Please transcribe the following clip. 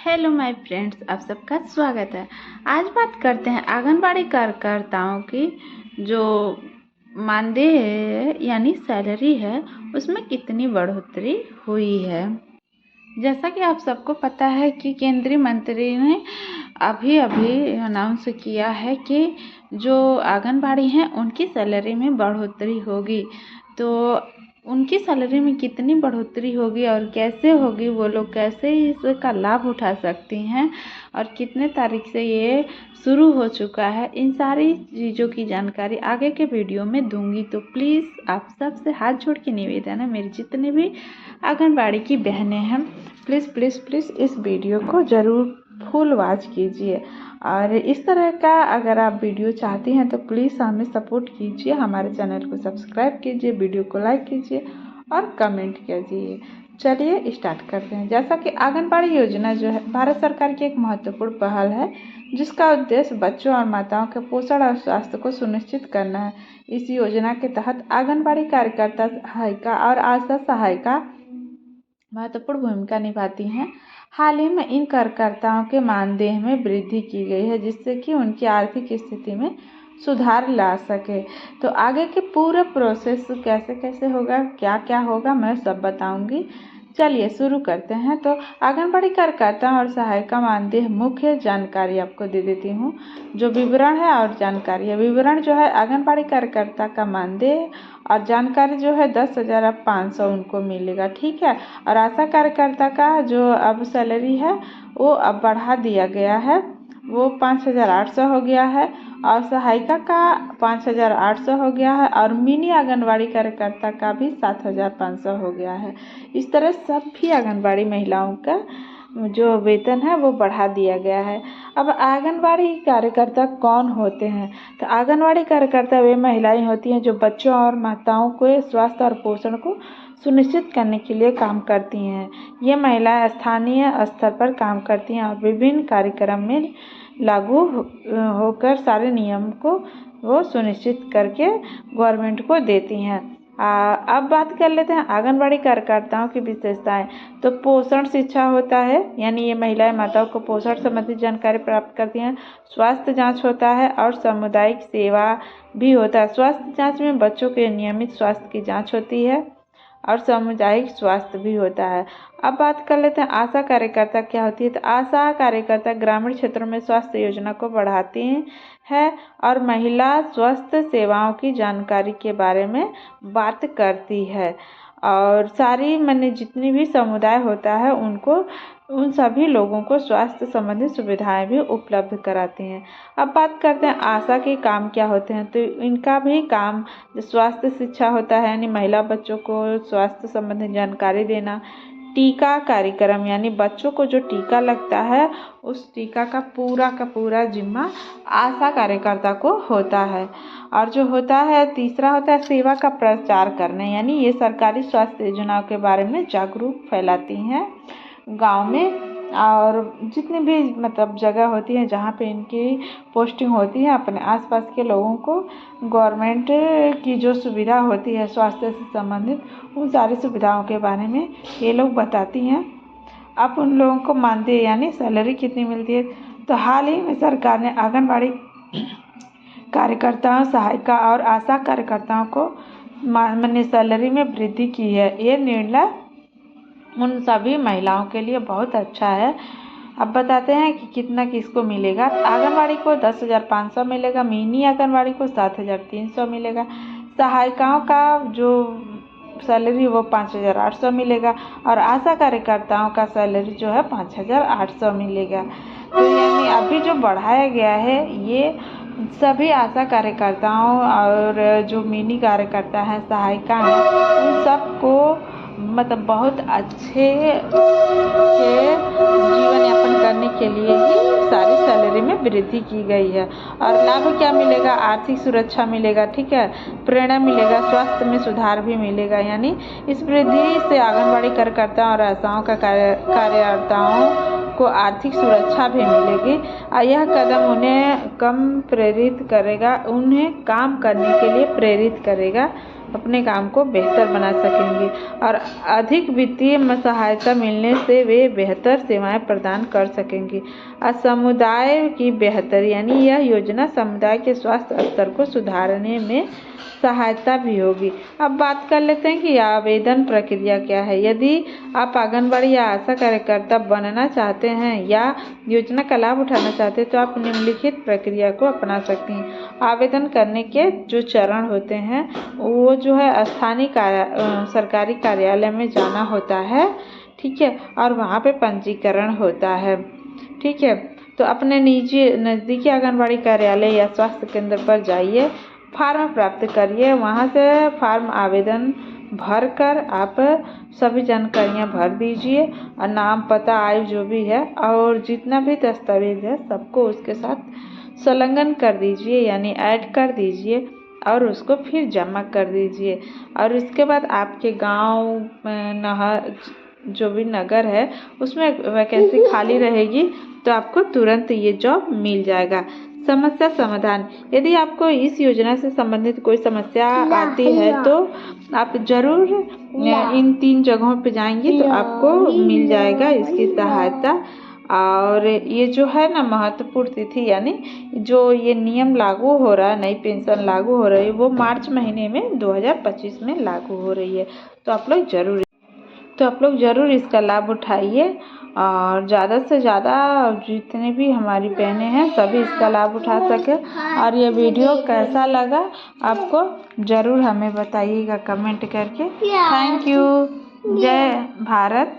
Hello my friends, आप सबका स्वागत है। आज बात करते हैं आंगनबाड़ी कार्यकर्ताओं की जो मानदेय है यानी सैलरी है उसमें कितनी बढ़ोतरी हुई है। जैसा कि आप सबको पता है कि केंद्रीय मंत्री ने अभी अनाउंस किया है कि जो आंगनबाड़ी हैं उनकी सैलरी में बढ़ोतरी होगी। तो उनकी सैलरी में कितनी बढ़ोतरी होगी और कैसे होगी, वो लोग कैसे इसका लाभ उठा सकती हैं और कितने तारीख से ये शुरू हो चुका है, इन सारी चीज़ों की जानकारी आगे के वीडियो में दूंगी। तो प्लीज़ आप सबसे हाथ जोड़ के निवेदन है, मेरी जितने भी आंगनबाड़ी की बहनें हैं प्लीज़ प्लीज़ प्लीज़ इस वीडियो को ज़रूर फुल वॉच कीजिए। और इस तरह का अगर आप वीडियो चाहती हैं तो प्लीज़ हमें सपोर्ट कीजिए, हमारे चैनल को सब्सक्राइब कीजिए, वीडियो को लाइक कीजिए और कमेंट कीजिए। चलिए स्टार्ट करते हैं। जैसा कि आंगनबाड़ी योजना जो है भारत सरकार की एक महत्वपूर्ण पहल है जिसका उद्देश्य बच्चों और माताओं के पोषण और स्वास्थ्य को सुनिश्चित करना है। इस योजना के तहत आंगनबाड़ी कार्यकर्ता, सहायिका और आशा सहायिका महत्वपूर्ण भूमिका निभाती हैं। हाल ही में इन कार्यकर्ताओं के मानदेय में वृद्धि की गई है जिससे कि उनकी आर्थिक स्थिति में सुधार ला सके। तो आगे के पूरा प्रोसेस कैसे कैसे होगा, क्या क्या होगा, मैं सब बताऊंगी। चलिए शुरू करते हैं। तो आंगनबाड़ी कार्यकर्ता और सहायिका मानदेय मुख्य जानकारी आपको दे देती हूँ। जो विवरण है और जानकारी है, विवरण जो है आंगनबाड़ी कार्यकर्ता का मानदेय और जानकारी जो है 10,500 उनको मिलेगा, ठीक है। और आशा कार्यकर्ता का जो अब सैलरी है वो अब बढ़ा दिया गया है, वो 5,800 हो गया है और सहायिका का 5,800 हो गया है और मिनी आंगनबाड़ी कार्यकर्ता का भी 7,500 हो गया है। इस तरह सभी आंगनबाड़ी महिलाओं का जो वेतन है वो बढ़ा दिया गया है। अब आंगनबाड़ी कार्यकर्ता कौन होते हैं? तो आंगनबाड़ी कार्यकर्ता वे महिलाएं होती हैं जो बच्चों और माताओं को स्वास्थ्य और पोषण को सुनिश्चित करने के लिए काम करती हैं। ये महिलाएं स्थानीय स्तर पर काम करती हैं और विभिन्न कार्यक्रम में लागू होकर सारे नियम को वो सुनिश्चित करके गवर्नमेंट को देती हैं। अब बात कर लेते हैं आंगनबाड़ी कार्यकर्ताओं की विशेषताएं। तो पोषण शिक्षा होता है, यानी ये महिलाएं माताओं को पोषण संबंधी जानकारी प्राप्त करती हैं। स्वास्थ्य जांच होता है और सामुदायिक सेवा भी होता है। स्वास्थ्य जांच में बच्चों के नियमित स्वास्थ्य की जांच होती है और सामुदायिक स्वास्थ्य भी होता है। अब बात कर लेते हैं आशा कार्यकर्ता क्या होती है। तो आशा कार्यकर्ता ग्रामीण क्षेत्रों में स्वास्थ्य योजना को बढ़ाती है और महिला स्वास्थ्य सेवाओं की जानकारी के बारे में बात करती है और सारी माने जितनी भी समुदाय होता है उनको, उन सभी लोगों को स्वास्थ्य संबंधी सुविधाएं भी उपलब्ध कराती हैं। अब बात करते हैं आशा के काम क्या होते हैं। तो इनका भी काम स्वास्थ्य शिक्षा होता है, यानी महिला बच्चों को स्वास्थ्य संबंधी जानकारी देना। टीका कार्यक्रम, यानी बच्चों को जो टीका लगता है उस टीका का पूरा जिम्मा आशा कार्यकर्ता को होता है। और जो होता है तीसरा होता है सेवा का प्रचार करना, यानी ये सरकारी स्वास्थ्य योजनाओं के बारे में जागरूक फैलाती हैं गांव में और जितनी भी मतलब जगह होती है जहाँ पे इनकी पोस्टिंग होती है, अपने आसपास के लोगों को गवर्नमेंट की जो सुविधा होती है स्वास्थ्य से संबंधित उन सारी सुविधाओं के बारे में ये लोग बताती हैं। अब उन लोगों को मानदेय यानी सैलरी कितनी मिलती है। तो हाल ही में सरकार ने आंगनबाड़ी कार्यकर्ताओं, सहायिका और आशा कार्यकर्ताओं को मानदेय सैलरी में वृद्धि की है। ये निर्णय उन सभी महिलाओं के लिए बहुत अच्छा है। अब बताते हैं कि कितना किसको मिलेगा। आंगनबाड़ी को 10,500 मिलेगा, मिनी आंगनबाड़ी को 7,300 मिलेगा, सहायिकाओं का जो सैलरी वो 5,800 मिलेगा और आशा कार्यकर्ताओं का सैलरी जो है 5,800 मिलेगा। तो यानी अभी जो बढ़ाया गया है ये सभी आशा कार्यकर्ताओं और जो मिनी कार्यकर्ता हैं, सहायिका हैं, उन सबको मतलब बहुत अच्छे से जीवन यापन करने के लिए ही सारी सैलरी में वृद्धि की गई है। और लाभ क्या मिलेगा? आर्थिक सुरक्षा मिलेगा, ठीक है, प्रेरणा मिलेगा, स्वास्थ्य में सुधार भी मिलेगा। यानी इस वृद्धि से आंगनबाड़ी कार्यकर्ताओं और आशाओं का कार्यकर्ताओं को आर्थिक सुरक्षा भी मिलेगी और यह कदम उन्हें काम करने के लिए प्रेरित करेगा अपने काम को बेहतर बना सकेंगी और अधिक वित्तीय सहायता मिलने से वे बेहतर सेवाएं प्रदान कर सकेंगी। और समुदाय की बेहतर यानी यह योजना समुदाय के स्वास्थ्य स्तर को सुधारने में सहायता भी होगी। अब बात कर लेते हैं कि आवेदन प्रक्रिया क्या है। यदि आप आंगनबाड़ी या आशा कार्यकर्ता बनना चाहते हैं या योजना का लाभ उठाना चाहते हैं तो आप निम्नलिखित प्रक्रिया को अपना सकती हैं। आवेदन करने के जो चरण होते हैं वो जो है स्थानीय सरकारी कार्यालय में जाना होता है, ठीक है, और वहाँ पे पंजीकरण होता है, ठीक है। तो अपने नज़दीकी आंगनबाड़ी कार्यालय या स्वास्थ्य केंद्र पर जाइए, फार्म प्राप्त करिए, वहाँ से फार्म आवेदन भर कर आप सभी जानकारियाँ भर दीजिए और नाम, पता, आयु जो भी है और जितना भी दस्तावेज है सबको उसके साथ संलग्न कर दीजिए यानी ऐड कर दीजिए और उसको फिर जमा कर दीजिए। और उसके बाद आपके गांव में जो भी नगर है उसमें वैकेंसी खाली रहेगी तो आपको तुरंत ये जॉब मिल जाएगा। समस्या समाधान, यदि आपको इस योजना से संबंधित कोई समस्या आती है तो आप जरूर इन 3 जगहों पे जाएंगे तो आपको मिल जाएगा इसकी सहायता। और ये जो है ना महत्वपूर्ण तिथि यानी जो ये नियम लागू हो रहा है, नई पेंशन लागू हो रही है वो मार्च महीने में 2025 में लागू हो रही है। तो आप लोग ज़रूर इसका लाभ उठाइए और ज़्यादा से ज़्यादा जितने भी हमारी बहनें हैं सभी इसका लाभ उठा सके। और ये वीडियो कैसा लगा आपको ज़रूर हमें बताइएगा कमेंट करके। Thank you. जय भारत।